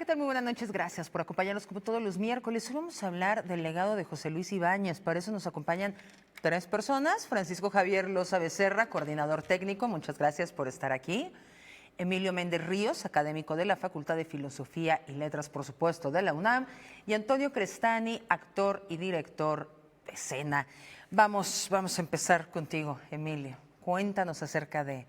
tal? Muy buenas noches, gracias por acompañarnos como todos los miércoles. Hoy vamos a hablar del legado de José Luis Ibáñez. Para eso nos acompañan tres personas. Francisco Javier Loza Becerra, coordinador técnico, muchas gracias por estar aquí. Emilio Méndez Ríos, académico de la Facultad de Filosofía y Letras, por supuesto, de la UNAM. Y Antonio Crestani, actor y director de escena. Vamos a empezar contigo, Emilio. Cuéntanos acerca de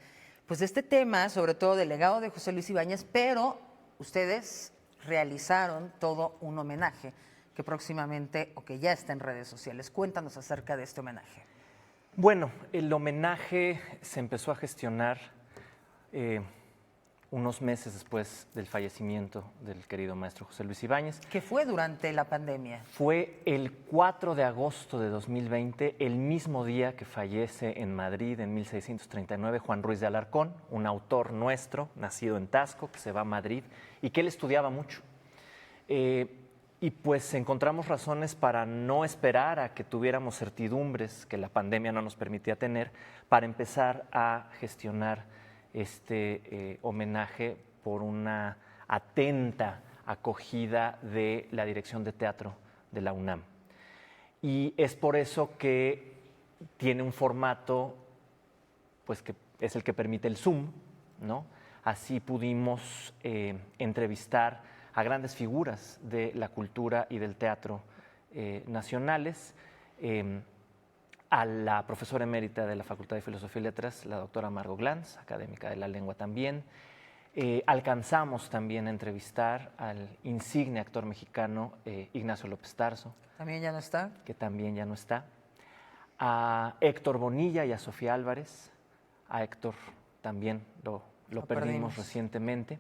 este tema, sobre todo del legado de José Luis Ibáñez, pero ustedes realizaron todo un homenaje que próximamente o que ya está en redes sociales. Cuéntanos acerca de este homenaje. Bueno, el homenaje se empezó a gestionar unos meses después del fallecimiento del querido maestro José Luis Ibáñez. ¿Qué fue durante la pandemia? Fue el 4 de agosto de 2020, el mismo día que fallece en Madrid en 1639 Juan Ruiz de Alarcón, un autor nuestro, nacido en Tasco, que se va a Madrid y que él estudiaba mucho. Y pues encontramos razones para no esperar a que tuviéramos certidumbres que la pandemia no nos permitía tener, para empezar a gestionar este homenaje por una atenta acogida de la Dirección de Teatro de la UNAM. Y es por eso que tiene un formato pues que es el que permite el Zoom, ¿no? Así pudimos entrevistar a grandes figuras de la cultura y del teatro nacionales, a la profesora emérita de la Facultad de Filosofía y Letras, la doctora Margot Glantz, académica de la lengua también. Alcanzamos también a entrevistar al insigne actor mexicano Ignacio López Tarso. ¿También ya no está? Que también ya no está. A Héctor Bonilla y a Sofía Álvarez. A Héctor también lo perdimos recientemente.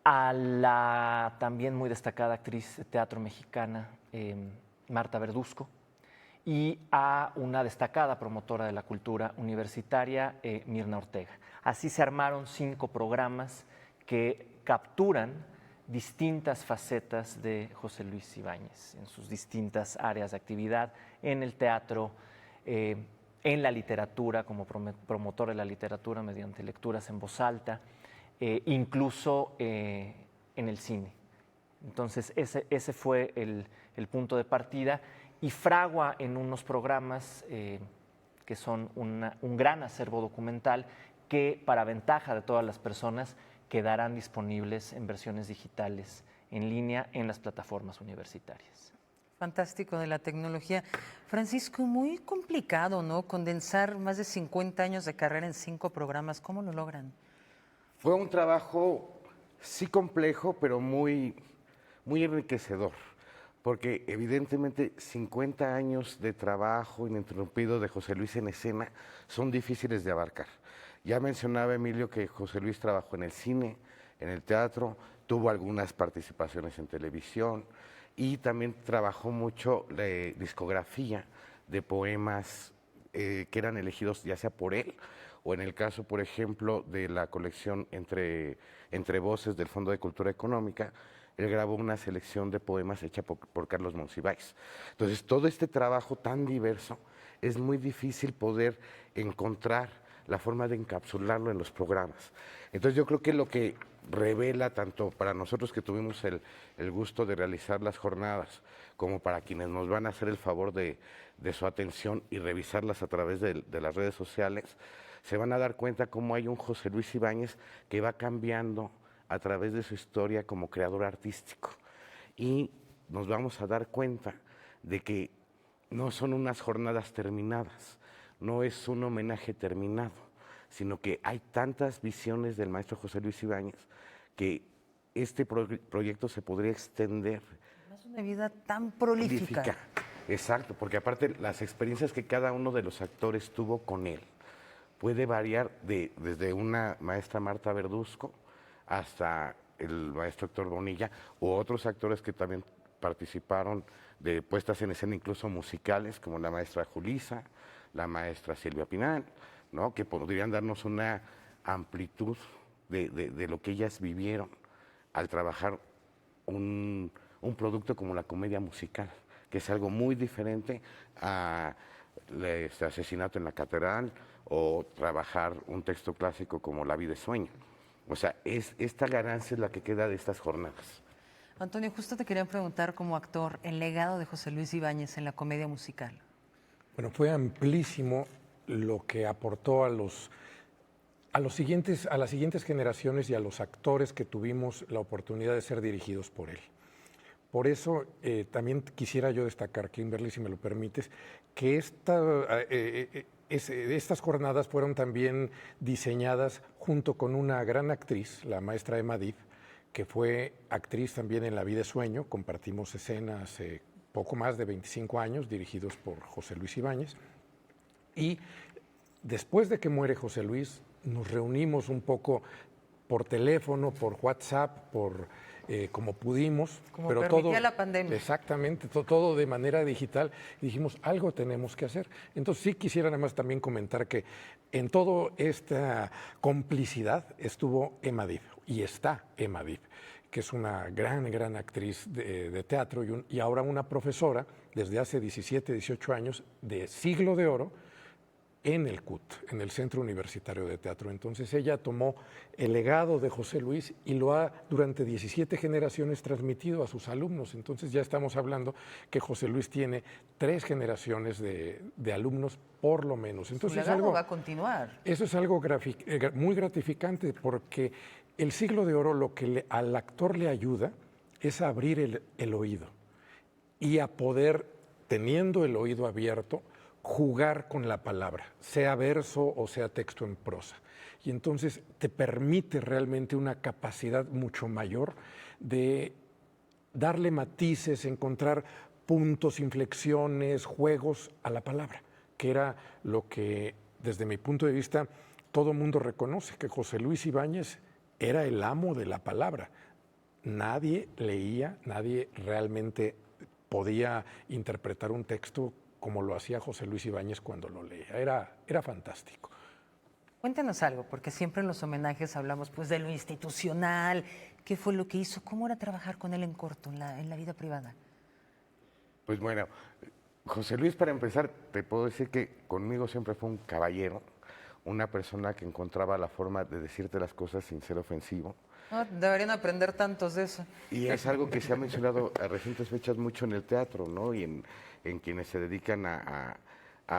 A la también muy destacada actriz de teatro mexicana, Marta Verduzco, y a una destacada promotora de la cultura universitaria, Mirna Ortega. Así se armaron 5 programas que capturan distintas facetas de José Luis Ibáñez en sus distintas áreas de actividad, en el teatro, en la literatura, como promotor de la literatura mediante lecturas en voz alta, incluso en el cine. Entonces ese fue el punto de partida, y fragua en unos programas que son un gran acervo documental que, para ventaja de todas las personas, quedarán disponibles en versiones digitales en línea en las plataformas universitarias. Fantástico de la tecnología. Francisco, muy complicado, ¿no? Condensar más de 50 años de carrera en 5 programas. ¿Cómo lo logran? Fue un trabajo, sí complejo, pero muy enriquecedor, porque evidentemente 50 años de trabajo ininterrumpido de José Luis en escena son difíciles de abarcar. Ya mencionaba Emilio que José Luis trabajó en el cine, en el teatro, tuvo algunas participaciones en televisión y también trabajó mucho la discografía de poemas que eran elegidos ya sea por él o en el caso, por ejemplo, de la colección Entre Voces del Fondo de Cultura Económica. Él grabó una selección de poemas hecha por Carlos Monsiváis. Entonces, todo este trabajo tan diverso, es muy difícil poder encontrar la forma de encapsularlo en los programas. Entonces, yo creo que lo que revela, tanto para nosotros que tuvimos el gusto de realizar las jornadas, como para quienes nos van a hacer el favor de su atención y revisarlas a través de las redes sociales, se van a dar cuenta cómo hay un José Luis Ibáñez que va cambiando a través de su historia como creador artístico. Y nos vamos a dar cuenta de que no son unas jornadas terminadas, no es un homenaje terminado, sino que hay tantas visiones del maestro José Luis Ibáñez que este proyecto se podría extender. Es una vida tan prolífica. Exacto, porque aparte las experiencias que cada uno de los actores tuvo con él puede variar desde una maestra Marta Verduzco hasta el maestro Héctor Bonilla u otros actores que también participaron de puestas en escena incluso musicales, como la maestra Julisa, la maestra Silvia Pinal, ¿no? Que podrían darnos una amplitud de lo que ellas vivieron al trabajar un producto como la comedia musical, que es algo muy diferente a este Asesinato en la Catedral o trabajar un texto clásico como La vida es sueño, O sea, esta ganancia es la que queda de estas jornadas. Antonio, justo te quería preguntar como actor, el legado de José Luis Ibáñez en la comedia musical. Bueno, fue amplísimo lo que aportó a las siguientes generaciones y a los actores que tuvimos la oportunidad de ser dirigidos por él. Por eso también quisiera yo destacar, Kimberly, si me lo permites, que estas jornadas fueron también diseñadas junto con una gran actriz, la maestra Emma Div, que fue actriz también en La vida es sueño. Compartimos escena hace poco más de 25 años, dirigidos por José Luis Ibáñez. Y después de que muere José Luis, nos reunimos un poco por teléfono, por WhatsApp, como pudimos. Como pero permitía todo, la pandemia. Exactamente, todo de manera digital. Y dijimos, algo tenemos que hacer. Entonces sí quisiera nada más también comentar que en toda esta complicidad estuvo Emma Div, y está Emma Div, que es una gran actriz de teatro y ahora una profesora desde hace 17, 18 años de Siglo de Oro en el CUT, en el Centro Universitario de Teatro. Entonces ella tomó el legado de José Luis y lo ha durante 17 generaciones transmitido a sus alumnos. Entonces ya estamos hablando que José Luis tiene 3 generaciones de alumnos por lo menos. Entonces Su legado va a continuar. Eso es algo muy gratificante, porque el Siglo de Oro lo que al actor le ayuda es a abrir el oído y a poder, teniendo el oído abierto, jugar con la palabra, sea verso o sea texto en prosa. Y entonces te permite realmente una capacidad mucho mayor de darle matices, encontrar puntos, inflexiones, juegos a la palabra, que era lo que, desde mi punto de vista, todo mundo reconoce, que José Luis Ibáñez era el amo de la palabra. Nadie leía, nadie realmente podía interpretar un texto como lo hacía José Luis Ibáñez cuando lo leía. Era fantástico. Cuéntanos algo, porque siempre en los homenajes hablamos pues de lo institucional, qué fue lo que hizo, cómo era trabajar con él en corto, en la vida privada. Pues bueno, José Luis, para empezar, te puedo decir que conmigo siempre fue un caballero, una persona que encontraba la forma de decirte las cosas sin ser ofensivo. No, deberían aprender tantos de eso. Y es algo que se ha mencionado a recientes fechas mucho en el teatro, ¿no? Y en quienes se dedican a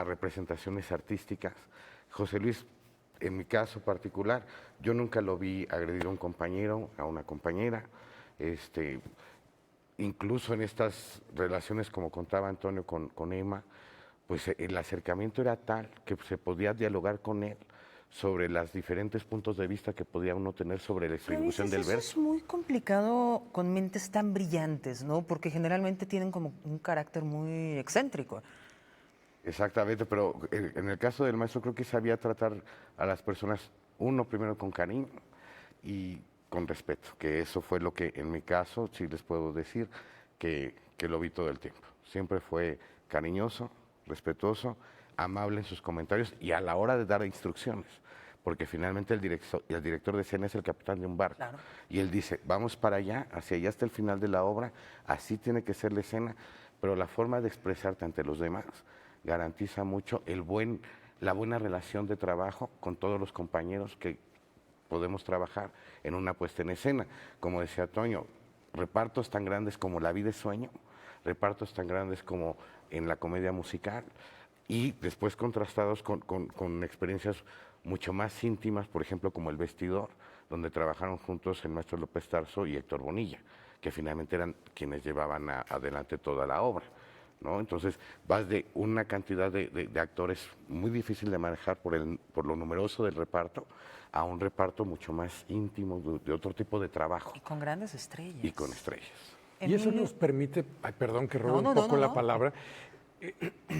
representaciones artísticas. José Luis, en mi caso particular, yo nunca lo vi agredir a un compañero, a una compañera. Incluso en estas relaciones, como contaba Antonio con Emma, pues el acercamiento era tal que se podía dialogar con él sobre los diferentes puntos de vista que podía uno tener sobre la distribución del verso. Es muy complicado con mentes tan brillantes, ¿no? Porque generalmente tienen como un carácter muy excéntrico. Exactamente, pero en el caso del maestro creo que sabía tratar a las personas, uno primero con cariño y con respeto, que eso fue lo que en mi caso sí les puedo decir que lo vi todo el tiempo. Siempre fue cariñoso, respetuoso, amable en sus comentarios y a la hora de dar instrucciones, porque finalmente el director de escena es el capitán de un barco. Claro. Y él dice, vamos para allá, hacia allá hasta el final de la obra, así tiene que ser la escena, pero la forma de expresarte ante los demás garantiza mucho la buena relación de trabajo con todos los compañeros que podemos trabajar en una puesta en escena. Como decía Toño, repartos tan grandes como La vida es sueño, repartos tan grandes como en la comedia musical, y después contrastados con experiencias mucho más íntimas, por ejemplo, como El vestidor, donde trabajaron juntos el maestro López Tarso y Héctor Bonilla, que finalmente eran quienes llevaban adelante toda la obra, ¿no? Entonces vas de una cantidad de actores muy difícil de manejar por lo numeroso del reparto, a un reparto mucho más íntimo, de otro tipo de trabajo. Y con grandes estrellas. Y con estrellas. Y eso nos permite, perdón que robe un poco la palabra,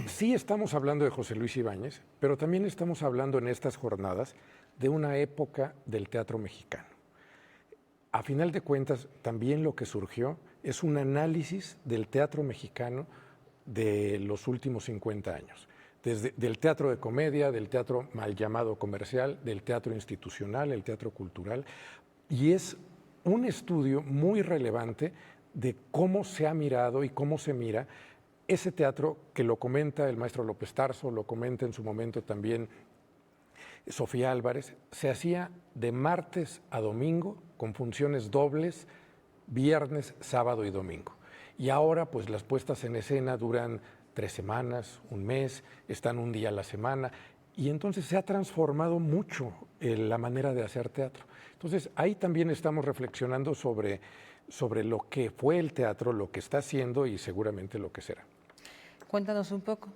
sí estamos hablando de José Luis Ibáñez, pero también estamos hablando en estas jornadas de una época del teatro mexicano. A final de cuentas, también lo que surgió es un análisis del teatro mexicano de los últimos 50 años. Del teatro de comedia, del teatro mal llamado comercial, del teatro institucional, el teatro cultural. Y es un estudio muy relevante de cómo se ha mirado y cómo se mira ese teatro, que lo comenta el maestro López Tarso, lo comenta en su momento también Sofía Álvarez, se hacía de martes a domingo con funciones dobles, viernes, sábado y domingo. Y ahora pues las puestas en escena duran 3 semanas, un mes, están un día a la semana. Y entonces se ha transformado mucho la manera de hacer teatro. Entonces ahí también estamos reflexionando sobre lo que fue el teatro, lo que está haciendo y seguramente lo que será. Cuéntanos un poco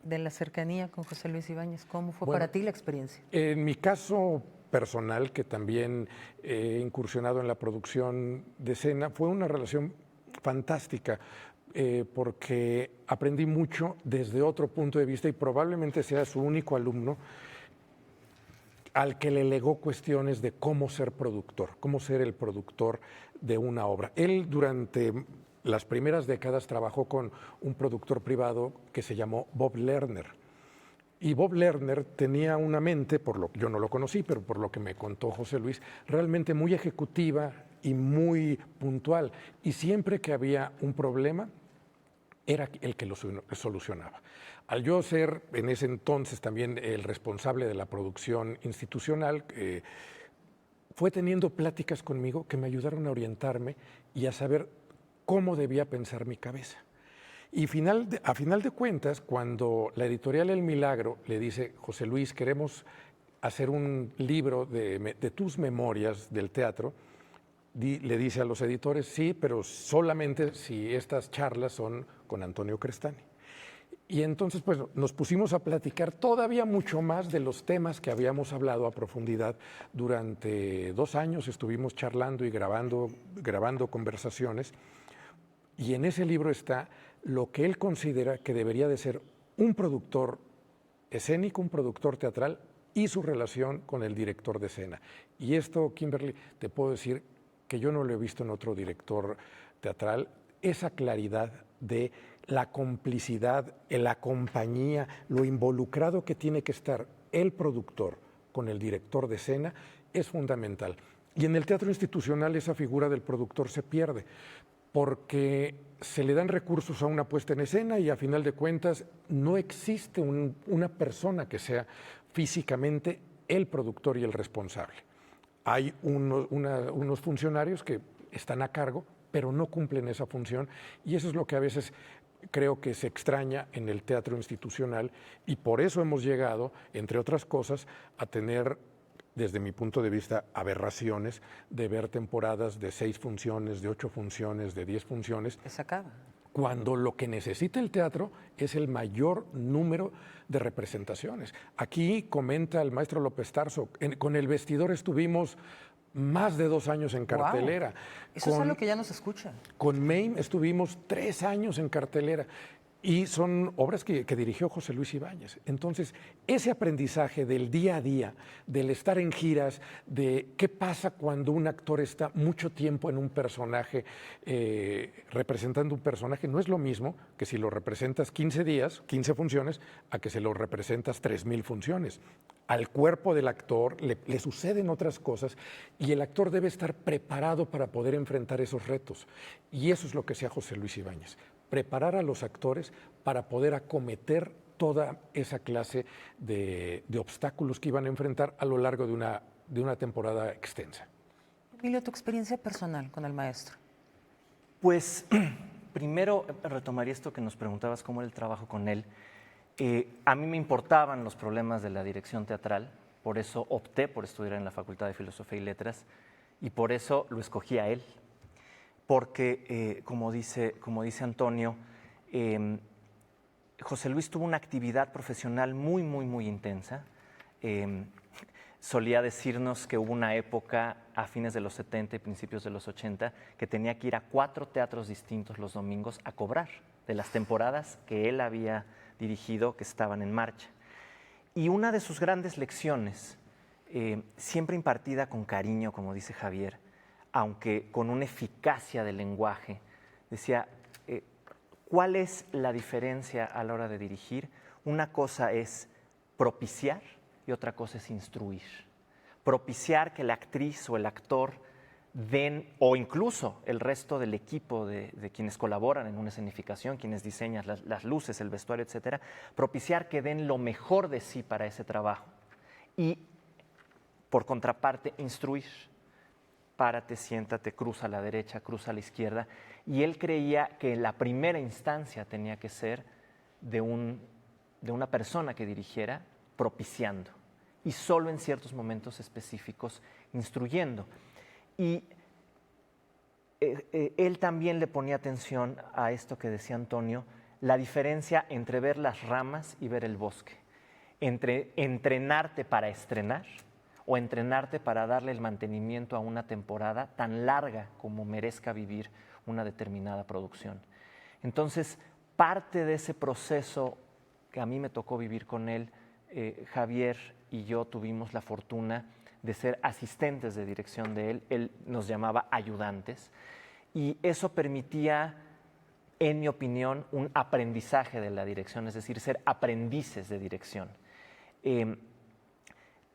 de la cercanía con José Luis Ibáñez. ¿Cómo fue Bueno, para ti la experiencia? En mi caso personal, que también he incursionado en la producción de escena, fue una relación fantástica. Porque aprendí mucho desde otro punto de vista y probablemente sea su único alumno al que le legó cuestiones de cómo ser productor, cómo ser el productor de una obra. Él durante las primeras décadas trabajó con un productor privado que se llamó Bob Lerner. Y Bob Lerner tenía una mente, yo no lo conocí, pero por lo que me contó José Luis, realmente muy ejecutiva y muy puntual. Y siempre que había un problema, era el que lo solucionaba. Al yo ser en ese entonces también el responsable de la producción institucional, fue teniendo pláticas conmigo que me ayudaron a orientarme y a saber cómo debía pensar mi cabeza. Y a final de cuentas, cuando la editorial El Milagro le dice, José Luis, queremos hacer un libro de tus memorias del teatro, le dice a los editores, sí, pero solamente si estas charlas son con Antonio Crestani. Y entonces pues nos pusimos a platicar todavía mucho más de los temas que habíamos hablado a profundidad. Durante 2 años estuvimos charlando y grabando conversaciones. Y en ese libro está lo que él considera que debería de ser un productor escénico, un productor teatral y su relación con el director de escena. Y esto, Kimberly, te puedo decir que yo no lo he visto en otro director teatral, esa claridad de la complicidad, la compañía, lo involucrado que tiene que estar el productor con el director de escena es fundamental. Y en el teatro institucional esa figura del productor se pierde, porque se le dan recursos a una puesta en escena y a final de cuentas no existe una persona que sea físicamente el productor y el responsable. Hay unos funcionarios que están a cargo, pero no cumplen esa función y eso es lo que a veces creo que se extraña en el teatro institucional y por eso hemos llegado, entre otras cosas, a tener, desde mi punto de vista, aberraciones de ver temporadas de 6 funciones, de 8 funciones, de 10 funciones. Se acaba. Cuando lo que necesita el teatro es el mayor número de representaciones. Aquí comenta el maestro López Tarso, con El Vestidor estuvimos más de 2 años en cartelera. Wow. Eso es algo que ya no se escucha. Con MAME estuvimos 3 años en cartelera. Y son obras que dirigió José Luis Ibáñez. Entonces, ese aprendizaje del día a día, del estar en giras, de qué pasa cuando un actor está mucho tiempo en un personaje, representando un personaje, no es lo mismo que si lo representas 15 días, 15 funciones, a que se lo representas 3,000 funciones. Al cuerpo del actor le suceden otras cosas y el actor debe estar preparado para poder enfrentar esos retos. Y eso es lo que hacía José Luis Ibáñez. Preparar a los actores para poder acometer toda esa clase de obstáculos que iban a enfrentar a lo largo de una temporada extensa. Emilio, tu experiencia personal con el maestro. Pues primero retomaría esto que nos preguntabas, cómo era el trabajo con él. A mí me importaban los problemas de la dirección teatral, por eso opté por estudiar en la Facultad de Filosofía y Letras y por eso lo escogí a él. Porque, como dice Antonio, José Luis tuvo una actividad profesional muy, muy, muy intensa. Solía decirnos que hubo una época a fines de los 70 y principios de los 80 que tenía que ir a 4 teatros distintos los domingos a cobrar de las temporadas que él había dirigido que estaban en marcha. Y una de sus grandes lecciones, siempre impartida con cariño, como dice Javier, aunque con una eficacia del lenguaje, decía, ¿cuál es la diferencia a la hora de dirigir? Una cosa es propiciar y otra cosa es instruir. Propiciar que la actriz o el actor den, o incluso el resto del equipo de quienes colaboran en una escenificación, quienes diseñan las luces, el vestuario, etcétera, propiciar que den lo mejor de sí para ese trabajo. Y por contraparte, instruir. Párate, siéntate, cruza a la derecha, cruza a la izquierda. Y él creía que la primera instancia tenía que ser de una persona que dirigiera, propiciando. Y solo en ciertos momentos específicos, instruyendo. Y él también le ponía atención a esto que decía Antonio, la diferencia entre ver las ramas y ver el bosque. Entre entrenarte para estrenar o entrenarte para darle el mantenimiento a una temporada tan larga como merezca vivir una determinada producción. Entonces, parte de ese proceso que a mí me tocó vivir con él, Javier y yo tuvimos la fortuna de ser asistentes de dirección de él nos llamaba ayudantes, y eso permitía, en mi opinión, un aprendizaje de la dirección, es decir, ser aprendices de dirección.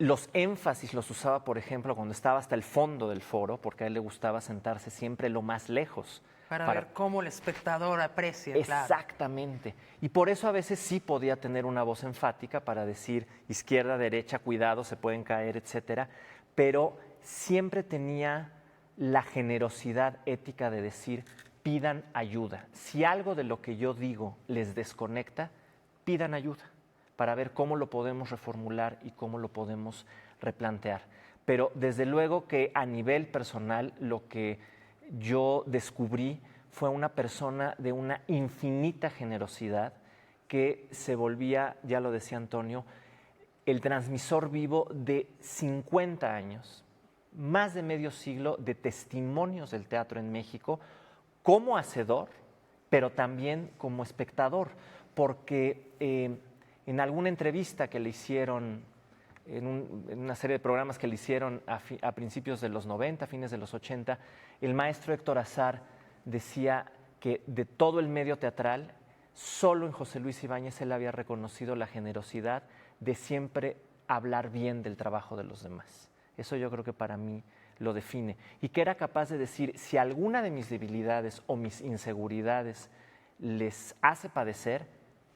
Los énfasis los usaba, por ejemplo, cuando estaba hasta el fondo del foro, porque a él le gustaba sentarse siempre lo más lejos. Para ver cómo el espectador aprecia, Exactamente. Claro. Y por eso a veces sí podía tener una voz enfática para decir izquierda, derecha, cuidado, se pueden caer, etcétera, pero siempre tenía la generosidad ética de decir, pidan ayuda. Si algo de lo que yo digo les desconecta, pidan ayuda para ver cómo lo podemos reformular y cómo lo podemos replantear. Pero desde luego que a nivel personal lo que yo descubrí fue una persona de una infinita generosidad que se volvía, ya lo decía Antonio, el transmisor vivo de 50 años, más de medio siglo de testimonios del teatro en México, como hacedor, pero también como espectador, porque en alguna entrevista que le hicieron, en una serie de programas que le hicieron a principios de los 90, fines de los 80, el maestro Héctor Azar decía que de todo el medio teatral, solo en José Luis Ibáñez él había reconocido la generosidad de siempre hablar bien del trabajo de los demás. Eso yo creo que para mí lo define. Y que era capaz de decir, si alguna de mis debilidades o mis inseguridades les hace padecer,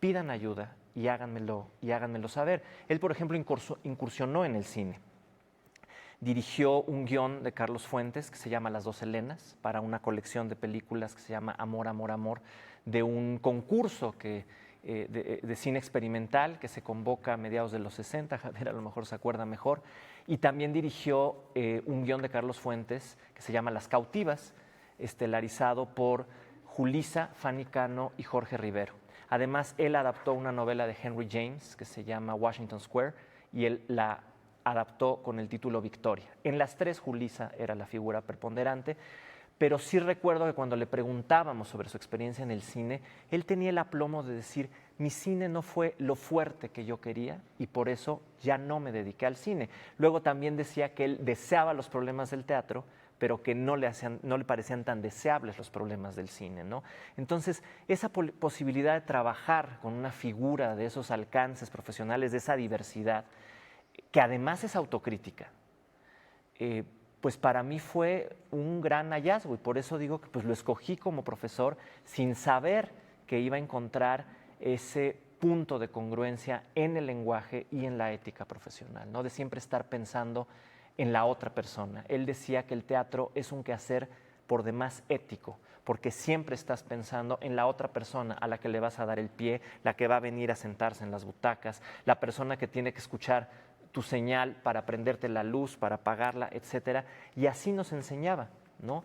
pidan ayuda y háganmelo saber. Él, por ejemplo, incursionó en el cine. Dirigió un guión de Carlos Fuentes que se llama Las dos Helenas, para una colección de películas que se llama Amor, Amor, Amor, de un concurso de cine experimental que se convoca a mediados de los 60, Javier a lo mejor se acuerda mejor, y también dirigió un guión de Carlos Fuentes que se llama Las Cautivas, estelarizado por Julissa, Fanny Cano y Jorge Rivero. Además, él adaptó una novela de Henry James que se llama Washington Square y él la adaptó con el título Victoria. En las tres, Julissa era la figura preponderante, pero sí recuerdo que cuando le preguntábamos sobre su experiencia en el cine, él tenía el aplomo de decir, mi cine no fue lo fuerte que yo quería y por eso ya no me dediqué al cine. Luego también decía que él deseaba los problemas del teatro, pero que no le parecían tan deseables los problemas del cine, ¿no? Entonces, esa posibilidad de trabajar con una figura de esos alcances profesionales, de esa diversidad, que además es autocrítica, pues para mí fue un gran hallazgo y por eso digo que pues lo escogí como profesor sin saber que iba a encontrar ese punto de congruencia en el lenguaje y en la ética profesional, ¿no? De siempre estar pensando en la otra persona. Él decía que el teatro es un quehacer por demás ético, porque siempre estás pensando en la otra persona a la que le vas a dar el pie, la que va a venir a sentarse en las butacas, la persona que tiene que escuchar tu señal para prenderte la luz, para apagarla, etcétera. Y así nos enseñaba, ¿no?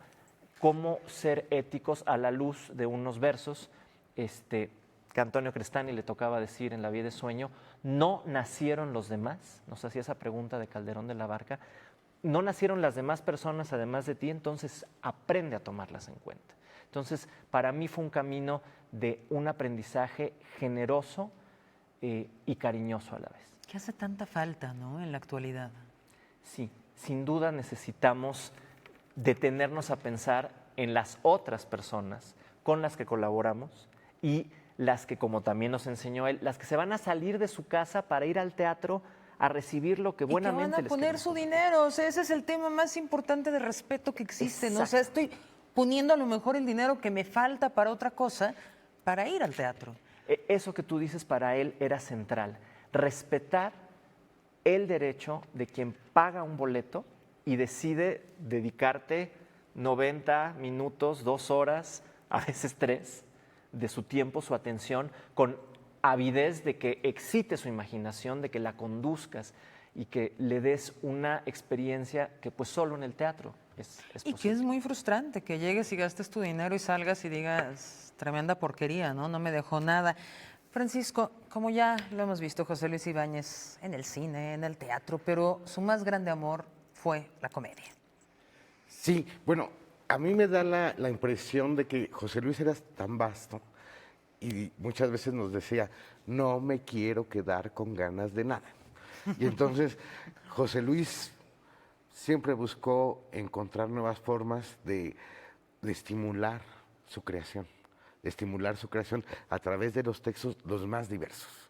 Cómo ser éticos a la luz de unos versos que Antonio Crestani le tocaba decir en La Vía de Sueño, no nacieron los demás, nos hacía esa pregunta de Calderón de la Barca, no nacieron las demás personas además de ti, entonces aprende a tomarlas en cuenta. Entonces, para mí fue un camino de un aprendizaje generoso y cariñoso a la vez. Que hace tanta falta, ¿no?, en la actualidad. Sí, sin duda necesitamos detenernos a pensar en las otras personas con las que colaboramos y las que, como también nos enseñó él, las que se van a salir de su casa para ir al teatro a recibir lo que buenamente les van a poner su dinero, o sea, ese es el tema más importante de respeto que existe, ¿no? O sea, estoy poniendo a lo mejor el dinero que me falta para otra cosa para ir al teatro. Eso que tú dices para él era central. Respetar el derecho de quien paga un boleto y decide dedicarte 90 minutos, 2 horas, a veces 3, de su tiempo, su atención, con avidez de que excite su imaginación, de que la conduzcas y que le des una experiencia que pues solo en el teatro es Y que posible. es muy frustrante que llegues y gastes tu dinero y salgas y digas, tremenda porquería, ¿no? No me dejó nada. Francisco, como ya lo hemos visto, José Luis Ibáñez en el cine, en el teatro, pero su más grande amor fue la comedia. Sí, bueno, a mí me da la impresión de que José Luis era tan vasto y muchas veces nos decía, no me quiero quedar con ganas de nada. Y entonces José Luis siempre buscó encontrar nuevas formas de estimular su creación, de estimular su creación a través de los textos los más diversos,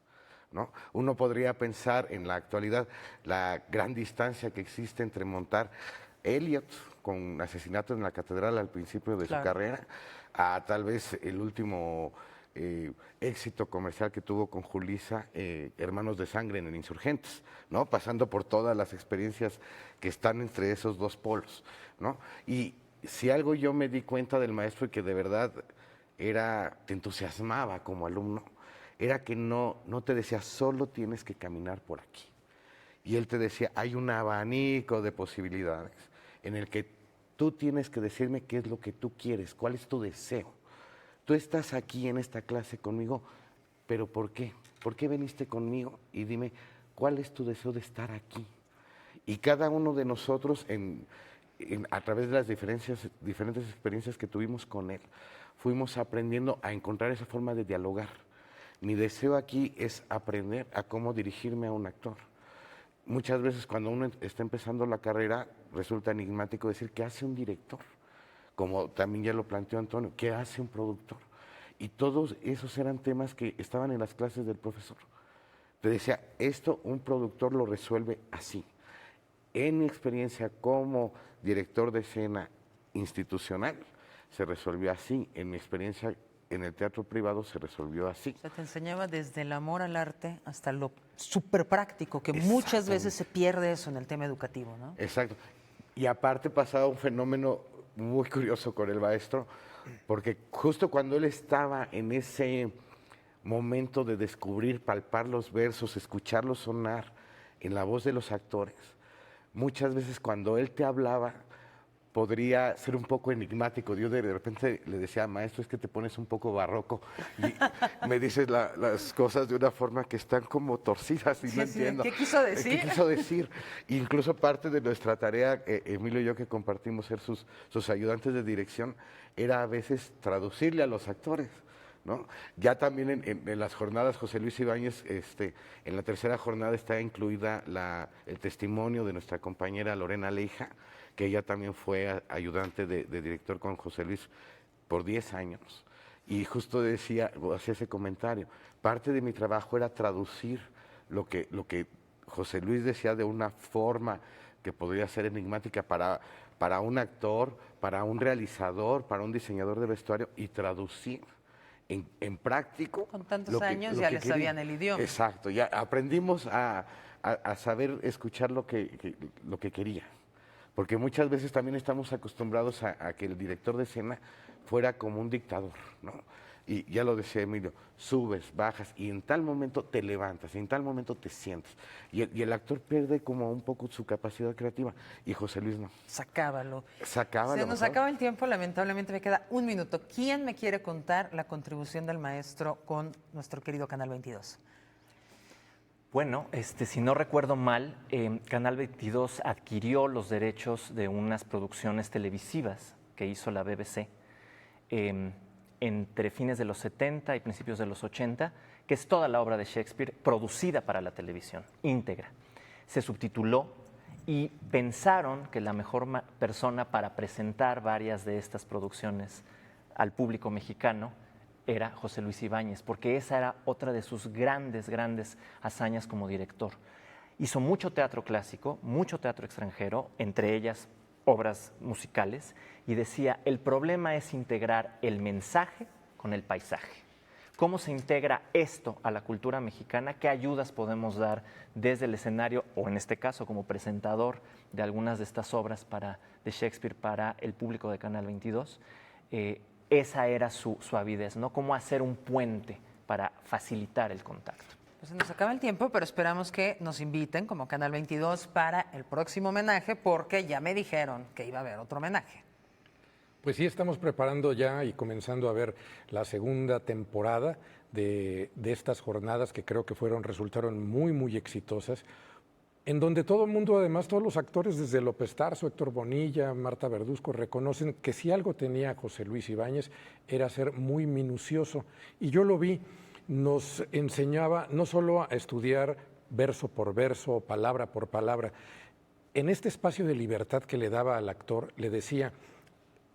¿no? Uno podría pensar en la actualidad la gran distancia que existe entre montar Eliot con Asesinato en la Catedral al principio de Claro. su carrera, a tal vez el último éxito comercial que tuvo con Julissa, Hermanos de Sangre en el Insurgentes, ¿no? Pasando por todas las experiencias que están entre esos dos polos, ¿no? Y si algo yo me di cuenta del maestro y que de verdad te entusiasmaba como alumno, era que no te decía, solo tienes que caminar por aquí. Y él te decía, hay un abanico de posibilidades en el que tú tienes que decirme qué es lo que tú quieres, cuál es tu deseo. Tú estás aquí en esta clase conmigo, pero ¿por qué? ¿Por qué viniste conmigo? Y dime, ¿cuál es tu deseo de estar aquí? Y cada uno de nosotros, a través de las diferentes experiencias que tuvimos con él, fuimos aprendiendo a encontrar esa forma de dialogar. Mi deseo aquí es aprender a cómo dirigirme a un actor. Muchas veces cuando uno está empezando la carrera, resulta enigmático decir, ¿qué hace un director? Como también ya lo planteó Antonio, ¿qué hace un productor? Y todos esos eran temas que estaban en las clases del profesor. Te decía, esto un productor lo resuelve así. En mi experiencia como director de escena institucional, se resolvió así. En mi experiencia en el teatro privado se resolvió así. O sea, te enseñaba desde el amor al arte hasta lo súper práctico, que muchas veces se pierde eso en el tema educativo, ¿no? Exacto. Y aparte pasaba un fenómeno muy curioso con el maestro, porque justo cuando él estaba en ese momento de descubrir, palpar los versos, escucharlos sonar en la voz de los actores, muchas veces cuando él te hablaba podría ser un poco enigmático. Yo de repente le decía, maestro, es que te pones un poco barroco y me dices las cosas de una forma que están como torcidas y Sí, no sí, entiendo. ¿qué quiso decir? ¿Qué quiso decir? Incluso parte de nuestra tarea, Emilio y yo que compartimos ser sus ayudantes de dirección, era a veces traducirle a los actores, ¿no? Ya también en las jornadas, José Luis Ibáñez, en la tercera jornada está incluida el testimonio de nuestra compañera Lorena Leija, que ella también fue ayudante de director con José Luis por 10 años. Y justo hacía ese comentario, parte de mi trabajo era traducir lo que José Luis decía de una forma que podría ser enigmática para un actor, para un realizador, para un diseñador de vestuario, y traducir en práctico. Con tantos lo que- años lo ya que le quería. sabían el idioma. Exacto, ya aprendimos a saber escuchar lo que quería. Porque muchas veces también estamos acostumbrados a que el director de escena fuera como un dictador, ¿no? Y ya lo decía Emilio, subes, bajas, y en tal momento te levantas, y en tal momento te sientas. Y el actor pierde como un poco su capacidad creativa, y José Luis no. Sacábalo. Sacaba Se lo nos mejor. acaba el tiempo, lamentablemente me queda un minuto. ¿Quién me quiere contar la contribución del maestro con nuestro querido Canal 22? Bueno, si no recuerdo mal, Canal 22 adquirió los derechos de unas producciones televisivas que hizo la BBC entre fines de los 70 y principios de los 80, que es toda la obra de Shakespeare producida para la televisión, íntegra. Se subtituló y pensaron que la mejor persona para presentar varias de estas producciones al público mexicano era José Luis Ibáñez, porque esa era otra de sus grandes hazañas como director. Hizo mucho teatro clásico, mucho teatro extranjero, entre ellas obras musicales, y decía, el problema es integrar el mensaje con el paisaje. ¿Cómo se integra esto a la cultura mexicana? ¿Qué ayudas podemos dar desde el escenario, o en este caso como presentador de algunas de estas obras de Shakespeare para el público de Canal 22? Esa era su avidez, ¿no? Cómo hacer un puente para facilitar el contacto. Pues se nos acaba el tiempo, pero esperamos que nos inviten como Canal 22 para el próximo homenaje, porque ya me dijeron que iba a haber otro homenaje. Pues sí, estamos preparando ya y comenzando a ver la segunda temporada de estas jornadas que creo que resultaron muy, muy exitosas, en donde todo el mundo, además todos los actores, desde López Tarso, Héctor Bonilla, Marta Verduzco, reconocen que si algo tenía José Luis Ibáñez era ser muy minucioso. Y yo lo vi, nos enseñaba no solo a estudiar verso por verso, palabra por palabra, en este espacio de libertad que le daba al actor, le decía: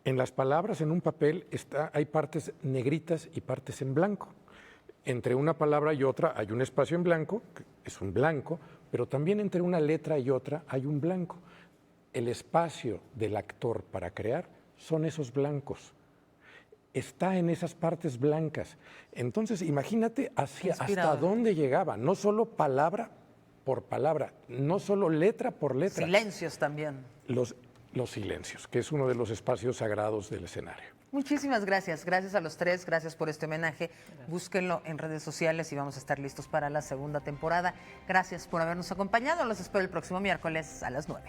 en las palabras, en un papel, hay partes negritas y partes en blanco. Entre una palabra y otra hay un espacio en blanco, que es un blanco, pero también entre una letra y otra hay un blanco. El espacio del actor para crear son esos blancos. Está en esas partes blancas. Entonces, imagínate hasta dónde llegaba, no solo palabra por palabra, no solo letra por letra. Silencios también. Los silencios, que es uno de los espacios sagrados del escenario. Muchísimas gracias. Gracias a los tres. Gracias por este homenaje. Búsquenlo en redes sociales y vamos a estar listos para la segunda temporada. Gracias por habernos acompañado. Los espero el próximo miércoles a las 9.